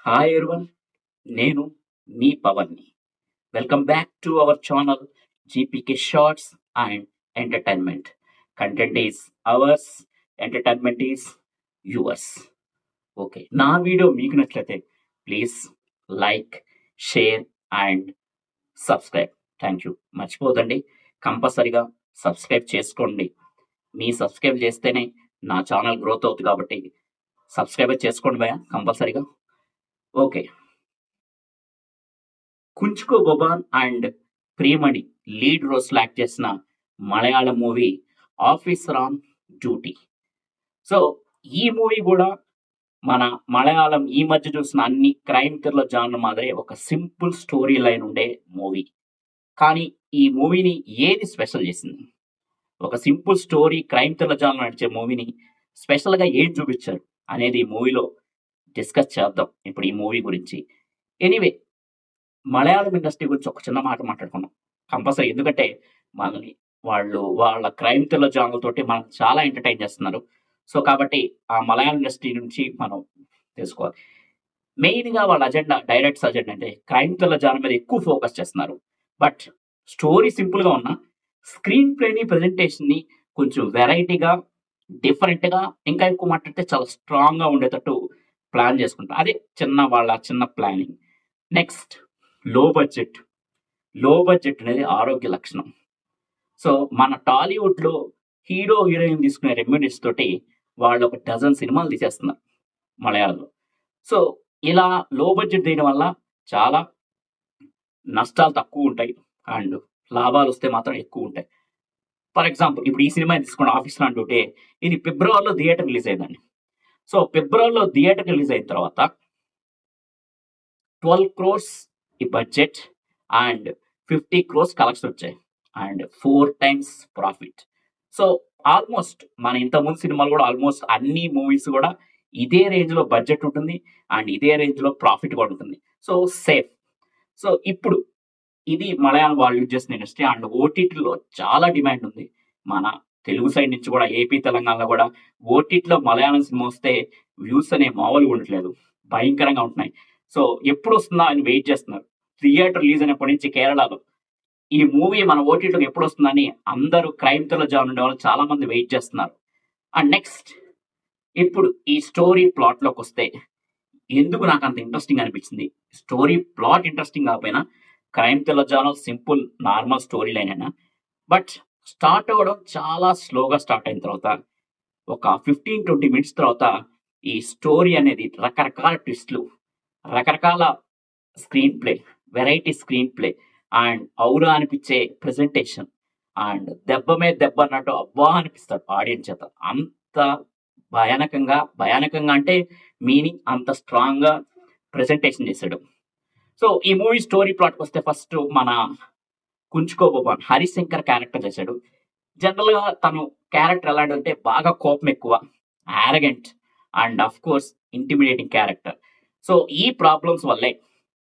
Hi everyone, నేను మీ పవన్ని. Welcome back to our channel GPK shorts and entertainment. Content is ours, entertainment is yours. Okay, నా video మీకు నచ్చితే please like, share and subscribe. Thank you. మర్చిపోదండి, కంపల్సరిగా subscribe చేసుకోండి. మీ సబ్స్క్రైబ్ చేస్తేనే నా ఛానల్ గ్రోత్ అవుతుంది కాబట్టి సబ్స్క్రైబ్ చేసుకోండి భయ కంపల్సరిగా. Okay, Kunchacko Boban and Priyamani lead roles act చేసిన Malayalam movie officer on duty. So ఈ మూవీ కూడా మన మలయాళం ఈ మధ్య చూసిన అన్ని క్రైమ్ థ్రిల్లర్ జానర్ మాదిరి ఒక సింపుల్ స్టోరీ లైన్ ఉండే మూవీ. కానీ ఈ మూవీని ఏది స్పెషల్ చేసింది? ఒక simple story crime thriller genre నడిచే మూవీని స్పెషల్గా ఏం చూపించారు అనేది ఈ మూవీలో డిస్కస్ చేద్దాం ఇప్పుడు ఈ మూవీ గురించి. ఎనీవే, మలయాళం ఇండస్ట్రీ గురించి ఒక చిన్న మాట మాట్లాడుకున్నాం కంపల్సరీ. ఎందుకంటే మనల్ని వాళ్ళ క్రైమ్ థ్రిల్లర్ జానర్ తోటి మనం చాలా ఎంటర్టైన్ చేస్తున్నారు. సో కాబట్టి ఆ మలయాళం ఇండస్ట్రీ నుంచి మనం తెలుసుకోవాలి. మెయిన్గా వాళ్ళ అజెండా, డైరెక్ట్స్ అజెండా అంటే క్రైమ్ థ్రిల్లర్ జానర్ మీద ఎక్కువ ఫోకస్ చేస్తున్నారు. బట్ స్టోరీ సింపుల్గా ఉన్న స్క్రీన్ ప్లేని, ప్రెజెంటేషన్ని కొంచెం వెరైటీగా, డిఫరెంట్గా, ఇంకా ఎక్కువ మాట్లాడితే చాలా స్ట్రాంగ్గా ఉండేటట్టు ప్లాన్ చేసుకుంటారు. అదే వాళ్ళ చిన్న ప్లానింగ్. నెక్స్ట్, లో బడ్జెట్. లో బడ్జెట్ అనేది ఆరోగ్య లక్షణం. సో మన టాలీవుడ్లో హీరో హీరోయిన్ తీసుకునే రెమ్యూనిట్స్ తోటి వాళ్ళు ఒక డజన్ సినిమాలు తీసేస్తున్నారు మలయాళంలో. సో ఇలా లో బడ్జెట్ తీయడం వల్ల చాలా నష్టాలు తక్కువ ఉంటాయి అండ్ లాభాలు వస్తే మాత్రం ఎక్కువ ఉంటాయి. ఫర్ ఎగ్జాంపుల్, ఇప్పుడు ఈ సినిమా తీసుకోండి, ఆఫీసర్ ఆన్ డ్యూటీ. ఇది ఫిబ్రవరిలో థియేటర్ రిలీజ్ అయిందండి. సో ఫిబ్రవరిలో థియేటర్ రిలీజ్ అయిన తర్వాత 12 crores ఈ బడ్జెట్ అండ్ 50 crores కలెక్షన్ వచ్చాయి and 4 times profit. So almost మన ఇంతకుముందు సినిమాలు కూడా ఆల్మోస్ట్ అన్ని మూవీస్ కూడా ఇదే రేంజ్లో బడ్జెట్ ఉంటుంది అండ్ ఇదే రేంజ్లో ప్రాఫిట్ కూడా ఉంటుంది. So safe. సో ఇప్పుడు ఇది మలయాళం వాళ్ళు యూజ్ చేసిన ఇండస్ట్రీ అండ్ ఓటీటీలో చాలా డిమాండ్ ఉంది. మన తెలుగు సైడ్ నుంచి కూడా, ఏపీ తెలంగాణలో కూడా ఓటీటీలో మలయాళం సినిమా వస్తే వ్యూస్ అనే మామూలుగా ఉండట్లేదు, భయంకరంగా ఉంటున్నాయి. సో ఎప్పుడు వస్తుందా అని వెయిట్ చేస్తున్నారు. థియేటర్ రిలీజ్ అయినప్పటి నుంచి కేరళలో ఈ మూవీ మన ఓటీటీలోకి ఎప్పుడు వస్తుందని అందరూ క్రైమ్ థ్రిల్లర్ జాన్ ఉండే వాళ్ళు చాలా మంది వెయిట్ చేస్తున్నారు. అండ్ నెక్స్ట్, ఇప్పుడు ఈ స్టోరీ ప్లాట్లోకి వస్తే ఎందుకు నాకు అంత ఇంట్రెస్టింగ్ అనిపించింది? స్టోరీ ప్లాట్ ఇంట్రెస్టింగ్ కాకపోయినా crime thriller genre simple normal story line అయినా, బట్ స్టార్ట్ అవ్వడం చాలా స్లోగా స్టార్ట్ అయిన తర్వాత ఒక 15-20 minutes తర్వాత ఈ స్టోరీ అనేది రకరకాల ట్విస్ట్లు, రకరకాల screenplay, variety screenplay and ఔరా అనిపించే ప్రెజెంటేషన్ అండ్ దెబ్బ మీద దెబ్బ అన్నట్టు అబ్బా అనిపిస్తాడు ఆడియన్స్ చేత. అంత భయానకంగా అంటే మీనింగ్ అంత స్ట్రాంగ్గా ప్రెజెంటేషన్ చేశాడు. సో ఈ మూవీ స్టోరీ ప్లాట్కి వస్తే ఫస్ట్ మన కుంచుకో బొబాన్ హరిశంకర్ క్యారెక్టర్ చేశాడు. జనరల్గా తను క్యారెక్టర్ ఎలాంటిదంటే బాగా కోపం ఎక్కువ, arrogant and of course intimidating character. So ఈ ప్రాబ్లమ్స్ వల్లే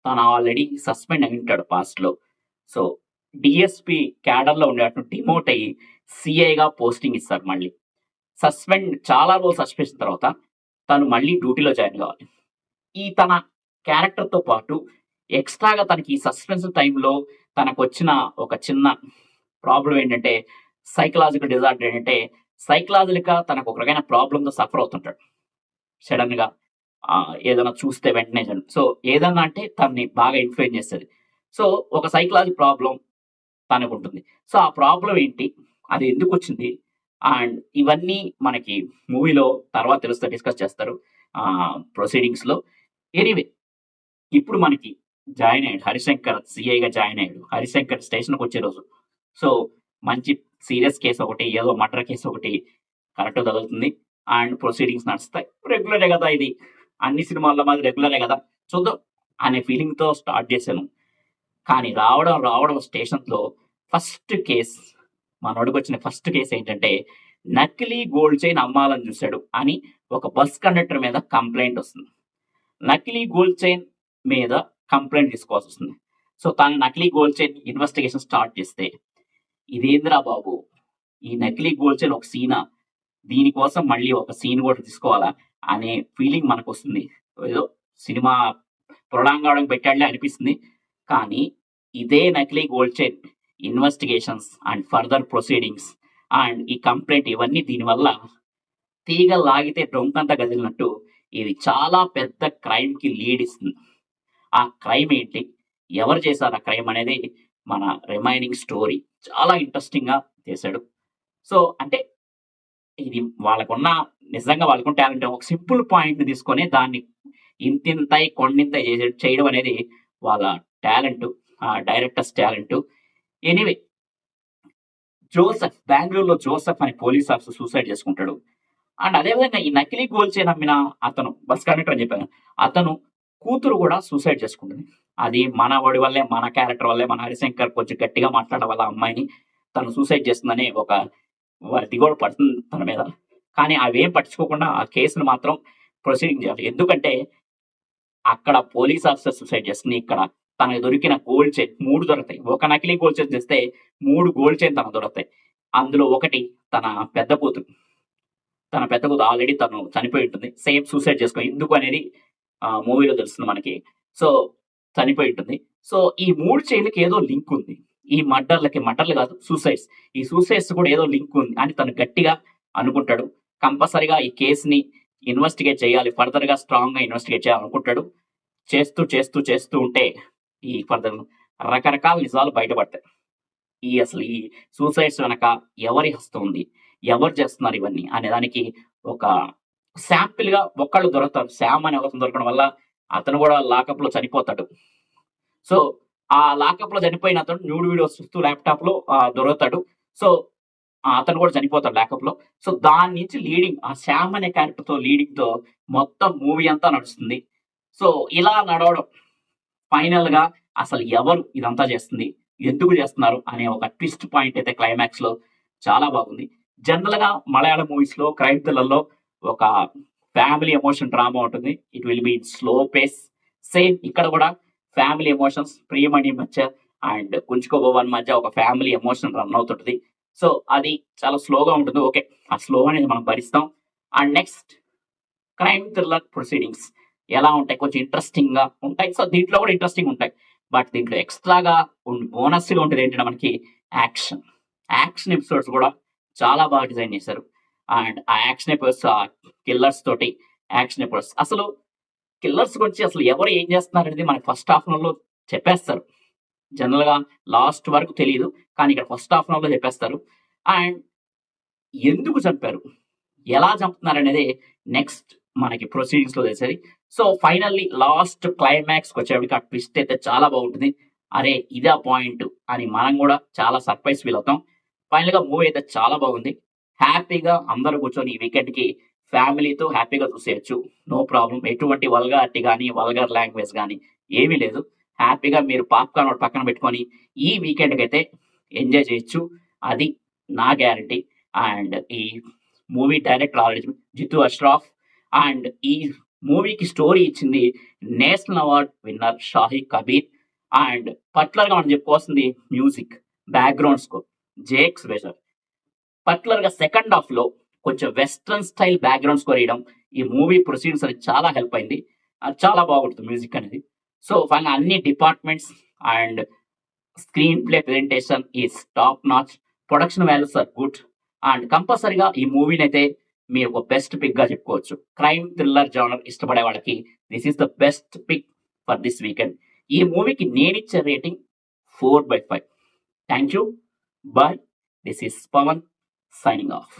తను ఆల్రెడీ సస్పెండ్ అయి ఉంటాడు పాస్ట్లో. సో డిఎస్పి క్యాడర్లో ఉండేటట్టు డిమోట్ అయ్యి సిఐగా పోస్టింగ్ ఇస్తారు. మళ్ళీ చాలా రోజులు సస్పెన్షన్ తర్వాత తను మళ్ళీ డ్యూటీలో జాయిన్ కావాలి. ఈ తన క్యారెక్టర్తో పాటు ఎక్స్ట్రాగా తనకి ఈ సస్పెన్షన్ టైంలో తనకు వచ్చిన ఒక చిన్న ప్రాబ్లం ఏంటంటే, సైకలాజికల్ డిజార్డర్ ఏంటంటే, సైకలాజికల్గా తనకు ఒక రకమైన ప్రాబ్లంతో సఫర్ అవుతుంటాడు. సడన్గా ఏదైనా చూస్తే వెంటనే. సో ఏదన్నా అంటే తనని బాగా ఇన్ఫ్లుయెన్స్ చేస్తుంది. సో ఒక సైకలాజీ ప్రాబ్లం తనకు ఉంటుంది. సో ఆ ప్రాబ్లం ఏంటి, అది ఎందుకు వచ్చింది అండ్ ఇవన్నీ మనకి మూవీలో తర్వాత తెలుస్తే డిస్కస్ చేస్తారు ప్రొసీడింగ్స్లో. ఎనీవే, ఇప్పుడు మనకి జాయిన్ అయ్యాడు హరిశంకర్, సిఐగా జాయిన్ అయ్యాడు. హరిశంకర్ స్టేషన్కి వచ్చే రోజు సో మంచి సీరియస్ కేసు ఒకటి, ఏదో మర్డర్ కేసు ఒకటి కరెక్ట్గా తగులుతుంది అండ్ ప్రొసీడింగ్స్ నడుస్తాయి. రెగ్యులరే కదా, ఇది అన్ని సినిమాల్లో మాది రెగ్యులరే కదా, చూద్దాం అనే ఫీలింగ్తో స్టార్ట్ చేశాను. కానీ రావడం స్టేషన్లో ఫస్ట్ కేసు, మనోడికి వచ్చిన ఫస్ట్ కేసు ఏంటంటే, నకిలీ గోల్డ్ చైన్ అమ్మాలని చూశాడు అని ఒక బస్ కండక్టర్ మీద కంప్లైంట్ వస్తుంది. నకిలీ గోల్డ్ చైన్ మీద కంప్లైంట్ తీసుకోవాల్సి వస్తుంది. సో తను నకిలీ గోల్డ్ చైన్ ఇన్వెస్టిగేషన్ స్టార్ట్ చేస్తే, ఇదేంద్రా బాబు, ఈ నకిలీ గోల్డ్ చైన్ ఒక సీనా, దీనికోసం మళ్ళీ ఒక సీన్ కూడా తీసుకోవాలా అనే ఫీలింగ్ మనకు వస్తుంది. ఏదో సినిమా ప్రొలాంగ్ అవడానికి పెట్టాడులే అనిపిస్తుంది. కానీ ఇదే నకిలీ gold chain investigations and further proceedings and ఈ కంప్లైంట్ ఇవన్నీ దీనివల్ల తీగ లాగితే డొంకంతా కదిలినట్టు ఇది చాలా పెద్ద క్రైమ్కి లీడ్ ఇస్తుంది. ఆ క్రైమ్ ఏంటి, ఎవరు చేశారు ఆ క్రైమ్ అనేది మన రిమైనింగ్ స్టోరీ చాలా ఇంట్రెస్టింగ్గా చేశాడు. సో అంటే ఇది వాళ్ళకున్న నిజంగా వాళ్ళకున్న టాలెంట్ ఒక సింపుల్ పాయింట్ని తీసుకొని దాన్ని ఇంతింతై కొండింతై చేయడం అనేది వాళ్ళ టాలెంట్, ఆ డైరెక్టర్స్ టాలెంట్. ఎనీవే, జోసెఫ్ బెంగళూరులో జోసెఫ్ అనే పోలీస్ ఆఫీసర్ సూసైడ్ చేసుకుంటాడు. అండ్ అదేవిధంగా ఈ నకిలీ గోల్డ్ చైన్ అమ్మిన అతను బస్ కండక్టర్ అని చెప్పాను, అతను కూతురు కూడా సూసైడ్ చేసుకుంటుంది. అది మన వాడి వల్లే, మన క్యారెక్టర్ వల్లే, మన హరిశంకర్ కొంచెం గట్టిగా మాట్లాడడం వల్ల అమ్మాయిని తను సూసైడ్ చేస్తుందని ఒక ఇది కూడా పడుతుంది తన మీద. కానీ అవేం పట్టించుకోకుండా ఆ కేసును మాత్రం ప్రొసీడింగ్ చేయాలి. ఎందుకంటే అక్కడ పోలీస్ ఆఫీసర్ సూసైడ్ చేస్తుంది, ఇక్కడ తనకు దొరికిన గోల్డ్ చైన్ 3 దొరుకుతాయి. ఒక నకిలీ గోల్డ్ చైన్ చేస్తే 3 గోల్డ్ చైన్ తనకు దొరుకుతాయి. అందులో ఒకటి తన పెద్ద కూతురు. తన పెద్ద కూతురు ఆల్రెడీ తను చనిపోయి ఉంటుంది, సేమ్ సూసైడ్ చేసుకో ఎందుకు అనేది మూవీలో తెలుస్తుంది మనకి. సో చనిపోయి ఉంటుంది. సో ఈ 3 చైన్లకి ఏదో లింక్ ఉంది. ఈ మర్డర్లు కాదు, సూసైడ్స్, ఈ సూసైడ్స్ కూడా ఏదో లింక్ ఉంది అని తను గట్టిగా అనుకుంటాడు. కంపల్సరిగా ఈ కేసుని ఇన్వెస్టిగేట్ చేయాలి, ఫర్దర్గా స్ట్రాంగ్గా ఇన్వెస్టిగేట్ చేయాలనుకుంటాడు. చేస్తూ చేస్తూ చేస్తూ ఉంటే ఈ ఫర్దర్ రకరకాల నిజాలు బయటపడతాయి. అసలు ఈ సూసైడ్స్ వెనక ఎవరి హస్తం ఉంది, ఎవరు చేస్తున్నారు ఇవన్నీ అనే దానికి ఒక శాంపిల్ గా ఒకళ్ళు దొరుకుతారు. శామ్ అనే ఒకరు దొరకడం వల్ల అతను కూడా లాకప్ లో చనిపోతాడు. సో ఆ లాకప్ లో చనిపోయిన అతను న్యూడ్ వీడియోస్ చూస్తూ ల్యాప్టాప్ లో దొరుకుతాడు. సో అతను కూడా చనిపోతాడు లాకప్ లో. సో దాని నుంచి లీడింగ్, ఆ శామ్ అనే క్యారెక్టర్ తో లీడింగ్ తో మొత్తం మూవీ అంతా నడుస్తుంది. సో ఇలా నడవడం ఫైనల్ గా అసలు ఎవరు ఇదంతా చేస్తుంది, ఎందుకు చేస్తున్నారు అనే ఒక ట్విస్ట్ పాయింట్ అయితే క్లైమాక్స్ లో చాలా బాగుంది. జనరల్ గా మలయాళం మూవీస్ లో క్రైమ్ థ్రిల్లర్లో ఒక ఫ్యామిలీ ఎమోషన్ డ్రామా ఉంటుంది. It will be slow pace. Same ఇక్కడ కూడా ఫ్యామిలీ ఎమోషన్స్, ప్రియమణి మధ్య అండ్ కుంచుకో భవన్ మధ్య ఒక ఫ్యామిలీ ఎమోషన్ రన్ అవుతుంటుంది. సో అది చాలా స్లోగా ఉంటుంది. ఓకే, ఆ స్లో అనేది మనం భరిస్తాం. And next crime thriller proceedings ఎలా ఉంటాయి, కొంచెం ఇంట్రెస్టింగ్ గా ఉంటాయి. సో దీంట్లో కూడా ఇంట్రెస్టింగ్ ఉంటాయి. బట్ దీంట్లో ఎక్స్ట్రాగా బోనస్ గా ఉంటుంది ఏంటంటే మనకి యాక్షన్ ఎపిసోడ్స్ కూడా చాలా బాగా డిజైన్ చేశారు. అండ్ ఆ యాక్షన్ ఎపిసోడ్స్, ఆ కిల్లర్స్ తోటి యాక్షన్ ఎపిసోడ్స్, అసలు కిల్లర్స్ గురించి అసలు ఎవరు ఏం చేస్తున్నారు అనేది మనకి ఫస్ట్ హాఫ్ లో చెప్పేస్తారు. జనరల్ గా లాస్ట్ వరకు తెలియదు, కానీ ఇక్కడ ఫస్ట్ హాఫ్ లో చెప్పేస్తారు. అండ్ ఎందుకు చంపారు, ఎలా చంపుతున్నారు అనేది నెక్స్ట్ మనకి ప్రొసీడింగ్స్ లో తెలిసేది. సో ఫైనల్లీ లాస్ట్ క్లైమాక్స్ వచ్చేప్పటికి ఆ ట్విస్ట్ అయితే చాలా బాగుంటుంది. అరే ఇదే పాయింట్ అని మనం కూడా చాలా సర్ప్రైజ్ ఫీల్ అవుతాం. ఫైనల్ గా మూవీ అయితే చాలా బాగుంది. హ్యాపీగా అందరూ కూర్చొని ఈ వీకెండ్ కి ఫ్యామిలీతో హ్యాపీగా చూసేయచ్చు, నో ప్రాబ్లం. ఎటువంటి వల్గారిటీ కానీ వల్గర్ లాంగ్వేజ్ కానీ ఏమీ లేదు. హ్యాపీగా మీరు పాప్కార్న్ ఒకటి పక్కన పెట్టుకొని ఈ వీకెండ్కి అయితే ఎంజాయ్ చేయొచ్చు, అది నా గ్యారంటీ. అండ్ ఈ movie director already Jitu Ashraf. And ఈ మూవీకి స్టోరీ ఇచ్చింది national award winner Shahi Kabir. And పర్టికులర్గా మనం చెప్పుకోవాల్సింది మ్యూజిక్, బ్యాక్గ్రౌండ్ స్కోర్ జేక్స్ వెజర్. పర్టికులర్గా సెకండ్ హాఫ్ లో కొంచెం వెస్ట్రన్ స్టైల్ బ్యాక్గ్రౌండ్ స్కోర్ వేయడం ఈ మూవీ ప్రొసీడింగ్స్ అనేది చాలా హెల్ప్ అయింది. చాలా బాగుంటుంది మ్యూజిక్ అనేది. సో ఫైనల్ అన్ని departments and screenplay presentation is top notch, production values are good. And కంపల్సరీగా ఈ మూవీని అయితే మీరు ఒక బెస్ట్ పిక్ గా చెప్పుకోవచ్చు. క్రైమ్ థ్రిల్లర్ జానర్ ఇష్టపడే వాళ్ళకి this is the best pick for this weekend. ఈ మూవీకి నేనిచ్చే rating 4/5. Thank you, bye. This is Pavan signing off.